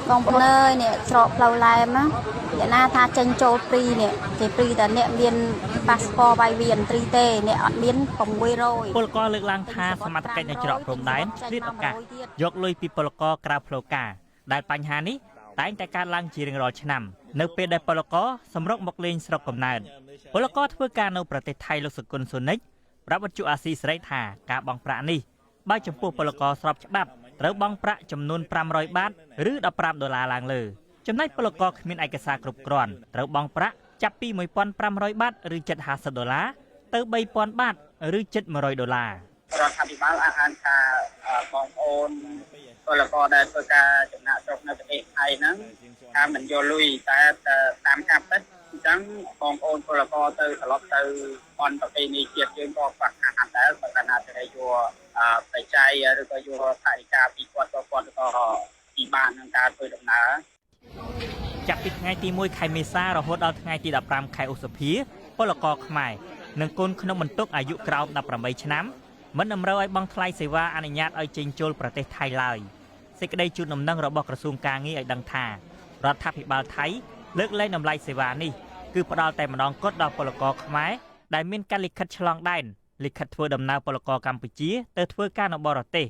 Còn bữa nơi nè trọ lâu lại má hiện na tha chân châu pri nè thì pri là nè miền passport bay viền tri tê nè miền phòng quê rồi ពលករលើកឡើងថាសមត្ថកិច្ចនៅច្រកព្រំដែនឆ្លៀតឱកាសយកលុយពីពលករក្រៅផ្លូវការដែលបញ្ហានេះតែងតែកើតឡើងជារៀងរាល់ឆ្នាំនៅពេលដែលពលករសម្រុកមកលេងស្រុកកំណើតពលករធ្វើការនៅប្រទេសថៃលោកសុគន្ធសូនិចប្រាប់វិទ្យុអាស៊ីសេរីថាការបង់ប្រាក់នេះបើចំពោះពលករស្របច្បាប់ត្រូវបង់ប្រាក់ចំនួន$500ឬ$15ឡើងលើចំណែកពលករគ្មានឯកសារគ្រប់គ្រាន់ត្រូវបង់ប្រាក់ចាប់ពី$1,500ឬ$750ទៅ$3,000ឬ$100រដ្ឋាភិបាលអះអាងថាបងប្អូនពលករដែលធ្វើការចំណាក់ស្រុកនៅប្រទេសថៃហ្នឹងថាមិនយកលុយតែតាមការពិតអញ្ចឹងបងប្អូនពលករទៅត្រឡប់ទៅអន្តរជាតិនេះជាតិយើងក៏ខ្វះខាតដែរបើកាលណាទៅយកបច្ច័យឬក៏យកថវិកាពីគាត់ក៏ពិបាកក្នុងការធ្វើដំណើរចាប់ពីថ្ងៃទី1ខែមេសារហូតដល់ថ្ងៃទី15ខែឧសភាពលករខ្មែរនិងកូនក្នុងបន្ទុកអាយុក្រោម18ឆ្នាំមិនតម្រូវឲ្យបង់ថ្លៃសេវាអនុញ្ញាតឲ្យចេញចូលប្រទេសថៃឡើយសេចក្តីជូនដំណឹងរបស់ក្រសួងការងារឲ្យដឹងថារដ្ឋាភិបាលថៃលើកលែងតម្លៃសេវានេះគឺផ្ដល់តែម្ដងគត់ដល់ពលករខ្មែរដែលមានការលិខិតឆ្លងដែនលិខិតធ្វើដំណើរពលករកម្ពុជាទៅធ្វើការនៅបរទេស